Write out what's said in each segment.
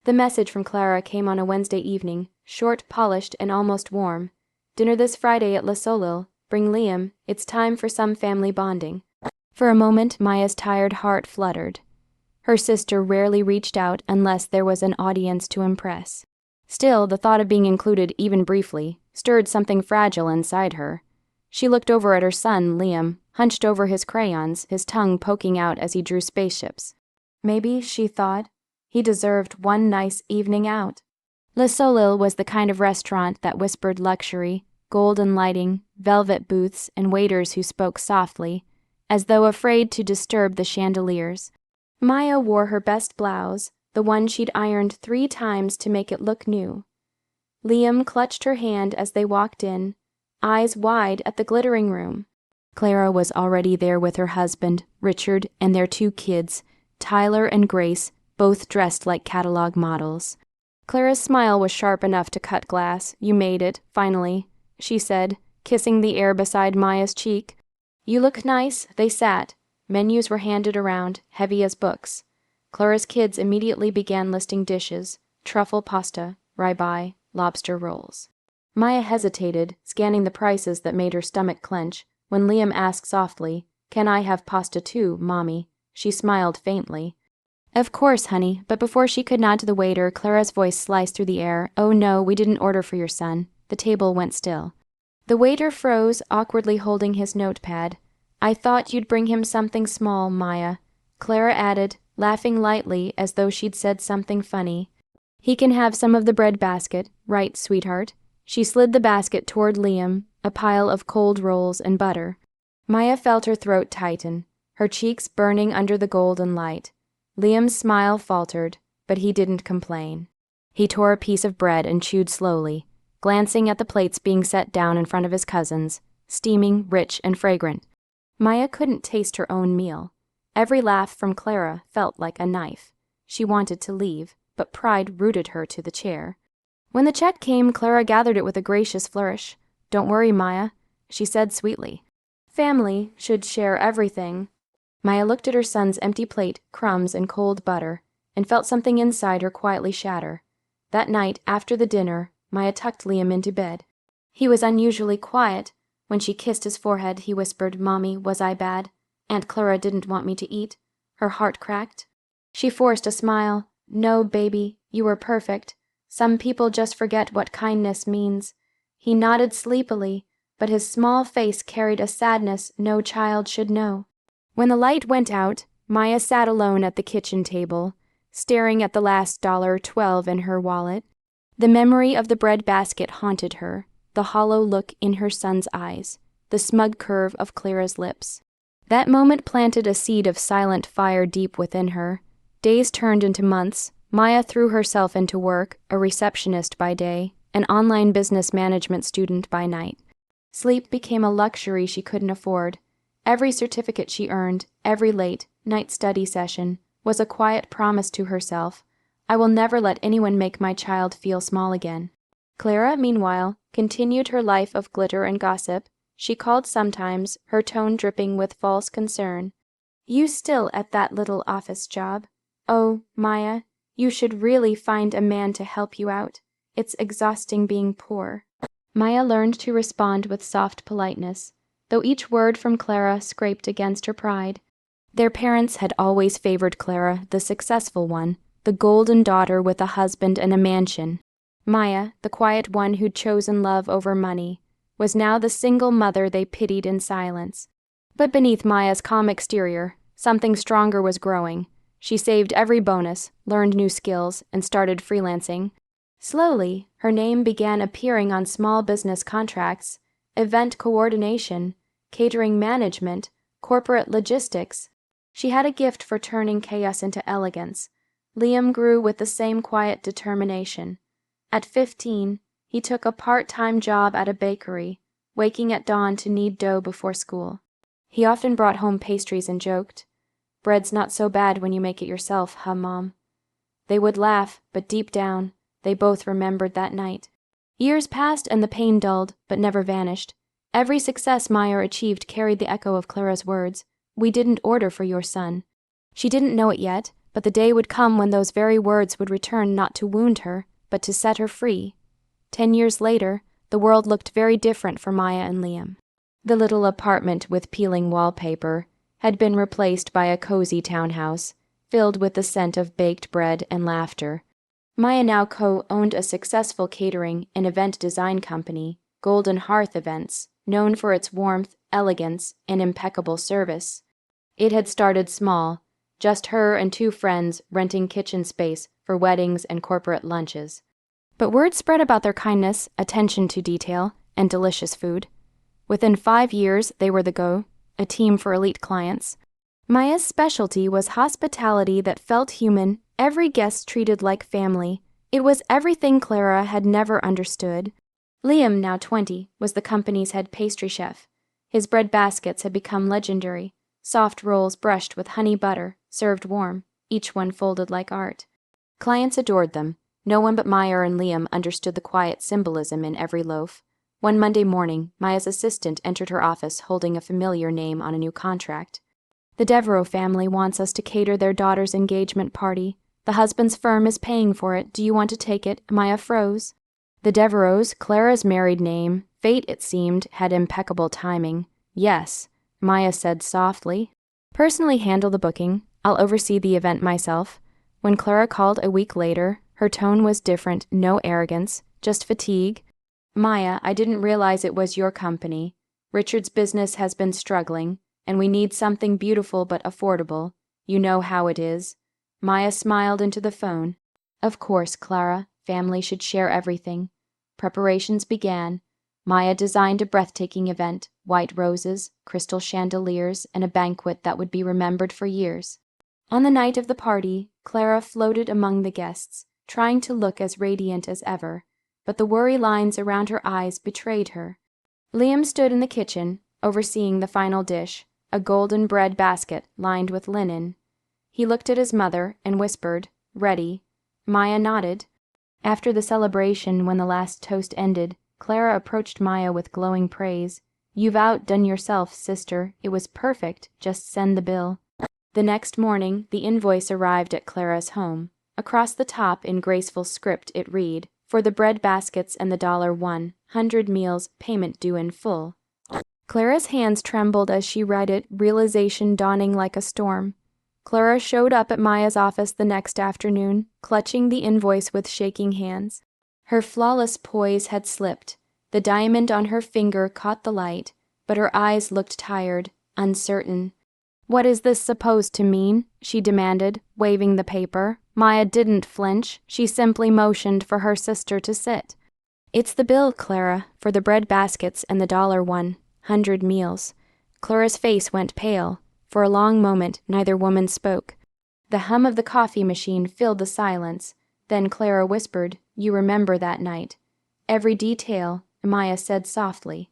The message from Clara came on a Wednesday evening, short, polished, and almost warm. Dinner this Friday at Le Solil. Bring Liam. It's time for some family bonding. For a moment, Maya's tired heart fluttered. Her sister rarely reached out unless there was an audience to impress. Still, the thought of being included, even briefly, stirred something fragile inside her. She looked over at her son, Liam, hunched over his crayons, his tongue poking out as he drew spaceships. Maybe, she thought, he deserved one nice evening out. Le Solil was the kind of restaurant that whispered luxury, golden lighting, velvet booths, and waiters who spoke softly, as though afraid to disturb the chandeliers. Maya wore her best blouse, the one she'd ironed 3 times to make it look new. Liam clutched her hand as they walked in, eyes wide at the glittering room. Clara was already there with her husband, Richard, and their 2 kids, Tyler and Grace, both dressed like catalog models. Clara's smile was sharp enough to cut glass. "You made it, finally," she said, kissing the air beside Maya's cheek. "You look nice." They sat. Menus were handed around, heavy as books. Clara's kids immediately began listing dishes: truffle pasta, ribeye, lobster rolls. Maya hesitated, scanning the prices that made her stomach clench, when Liam asked softly, "Can I have pasta too, Mommy?" She smiled faintly. "Of course, honey," but before she could nod to the waiter, Clara's voice sliced through the air. "Oh no, we didn't order for your son." The table went still. The waiter froze, awkwardly holding his notepad. "I thought you'd bring him something small, Maya," Clara added, laughing lightly as though she'd said something funny. "He can have some of the bread basket, right, sweetheart?" She slid the basket toward Liam, a pile of cold rolls and butter. Maya felt her throat tighten, her cheeks burning under the golden light. Liam's smile faltered, but he didn't complain. He tore a piece of bread and chewed slowly, glancing at the plates being set down in front of his cousins, steaming, rich, and fragrant. Maya couldn't taste her own meal. Every laugh from Clara felt like a knife. She wanted to leave, but pride rooted her to the chair. When the check came, Clara gathered it with a gracious flourish. "Don't worry, Maya," she said sweetly. "Family should share everything." Maya looked at her son's empty plate, crumbs, and cold butter, and felt something inside her quietly shatter. That night, after the dinner, Maya tucked Liam into bed. He was unusually quiet. When she kissed his forehead, he whispered, "Mommy, was I bad? Aunt Clara didn't want me to eat." Her heart cracked. She forced a smile. "No, baby, you were perfect. Some people just forget what kindness means." He nodded sleepily, but his small face carried a sadness no child should know. When the light went out, Maya sat alone at the kitchen table, staring at the last $1.12 in her wallet. The memory of the bread basket haunted her, the hollow look in her son's eyes, the smug curve of Clara's lips. That moment planted a seed of silent fire deep within her. Days turned into months. Maya threw herself into work, a receptionist by day, an online business management student by night. Sleep became a luxury she couldn't afford. Every certificate she earned, every late night study session, was a quiet promise to herself: "I will never let anyone make my child feel small again." Clara, meanwhile, continued her life of glitter and gossip. She called sometimes, her tone dripping with false concern. "You still at that little office job? Oh, Maya, you should really find a man to help you out. It's exhausting being poor." Maya learned to respond with soft politeness, though each word from Clara scraped against her pride. Their parents had always favored Clara, the successful one, the golden daughter with a husband and a mansion. Maya, the quiet one who'd chosen love over money, was now the single mother they pitied in silence. But beneath Maya's calm exterior, something stronger was growing. She saved every bonus, learned new skills, and started freelancing. Slowly, her name began appearing on small business contracts, event coordination, catering management, corporate logistics. She had a gift for turning chaos into elegance. Liam grew with the same quiet determination. At 15, he took a part-time job at a bakery, waking at dawn to knead dough before school. He often brought home pastries and joked, "Bread's not so bad when you make it yourself, huh, Mom?" They would laugh, but deep down, they both remembered that night. Years passed and the pain dulled, but never vanished. Every success Maya achieved carried the echo of Clara's words: "We didn't order for your son." She didn't know it yet, but the day would come when those very words would return not to wound her, but to set her free. 10 years later, the world looked very different for Maya and Liam. The little apartment with peeling wallpaper had been replaced by a cozy townhouse, filled with the scent of baked bread and laughter. Maya now co-owned a successful catering and event design company, Golden Hearth Events, known for its warmth, elegance, and impeccable service. It had started small, just her and 2 friends renting kitchen space for weddings and corporate lunches. But word spread about their kindness, attention to detail, and delicious food. Within 5 years, they were the go, a team for elite clients. Maya's specialty was hospitality that felt human, every guest treated like family. It was everything Clara had never understood. Liam, now 20, was the company's head pastry chef. His bread baskets had become legendary, soft rolls brushed with honey butter, served warm, each one folded like art. Clients adored them. No one but Maya and Liam understood the quiet symbolism in every loaf. One Monday morning, Maya's assistant entered her office holding a familiar name on a new contract. The Devereaux family wants us to cater their daughter's engagement party. The husband's firm is paying for it. Do you want to take it? Maya froze. The Devereaux, Clara's married name, fate, it seemed, had impeccable timing. Yes, Maya said softly. Personally handle the booking. I'll oversee the event myself. When Clara called a week later, her tone was different, no arrogance, just fatigue. Maya, I didn't realize it was your company. Richard's business has been struggling, and we need something beautiful but affordable. You know how it is. Maya smiled into the phone. Of course, Clara. Family should share everything. Preparations began. Maya designed a breathtaking event, white roses, crystal chandeliers, and a banquet that would be remembered for years. On the night of the party, Clara floated among the guests, trying to look as radiant as ever, but the worry lines around her eyes betrayed her. Liam stood in the kitchen, overseeing the final dish, a golden bread basket lined with linen. He looked at his mother and whispered, "Ready." Maya nodded. After the celebration, when the last toast ended, Clara approached Maya with glowing praise. "You've outdone yourself, sister. It was perfect. Just send the bill." The next morning, the invoice arrived at Clara's home. Across the top, in graceful script, it read, "For the bread baskets and the $100 meals, payment due in full." Clara's hands trembled as she read it, realization dawning like a storm. Clara showed up at Maya's office the next afternoon, clutching the invoice with shaking hands. Her flawless poise had slipped. The diamond on her finger caught the light, but her eyes looked tired, uncertain. "What is this supposed to mean?" she demanded, waving the paper. Maya didn't flinch. She simply motioned for her sister to sit. "It's the bill, Clara, for the bread baskets and the $100 meals." Clara's face went pale. For a long moment, neither woman spoke. The hum of the coffee machine filled the silence. Then Clara whispered, "You remember that night." "Every detail," Maya said softly.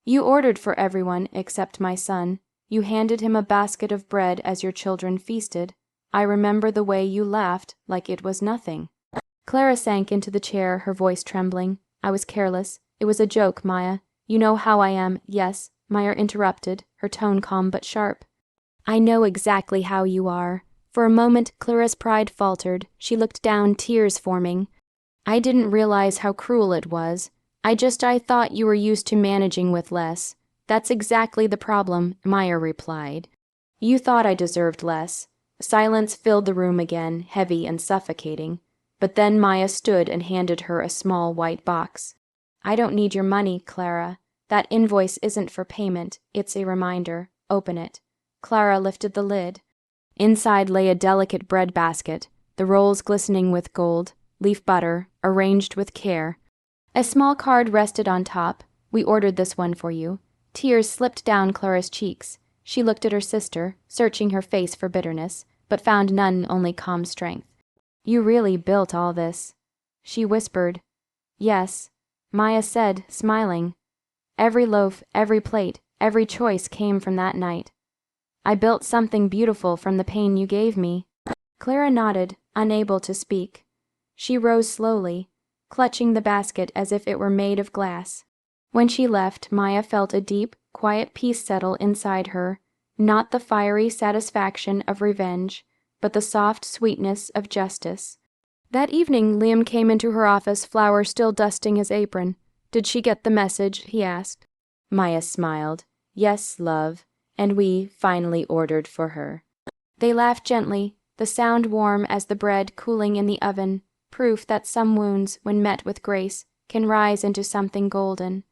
"You ordered for everyone except my son. You handed him a basket of bread as your children feasted. I remember the way you laughed, like it was nothing." Clara sank into the chair, her voice trembling. "I was careless. It was a joke, Maya. You know how I am." "Yes," Maya interrupted, her tone calm but sharp. "I know exactly how you are." For a moment, Clara's pride faltered. She looked down, tears forming. "I didn't realize how cruel it was. I thought you were used to managing with less." "That's exactly the problem," Maya replied. "You thought I deserved less." Silence filled the room again, heavy and suffocating. But then Maya stood and handed her a small white box. "I don't need your money, Clara. That invoice isn't for payment. It's a reminder. Open it." Clara lifted the lid. Inside lay a delicate bread basket, the rolls glistening with gold, leaf butter, arranged with care. A small card rested on top. "We ordered this one for you." Tears slipped down Clara's cheeks. She looked at her sister, searching her face for bitterness, but found none, only calm strength. "You really built all this." She whispered, "Yes." Maya said, smiling, "Every loaf, every plate, every choice came from that night. I built something beautiful from the pain you gave me." Clara nodded, unable to speak. She rose slowly, clutching the basket as if it were made of glass. When she left, Maya felt a deep, quiet peace settle inside her, not the fiery satisfaction of revenge, but the soft sweetness of justice. That evening, Liam came into her office, flour still dusting his apron. "Did she get the message?" he asked. Maya smiled. "Yes, love, and we finally ordered for her." They laughed gently, the sound warm as the bread cooling in the oven, proof that some wounds, when met with grace, can rise into something golden.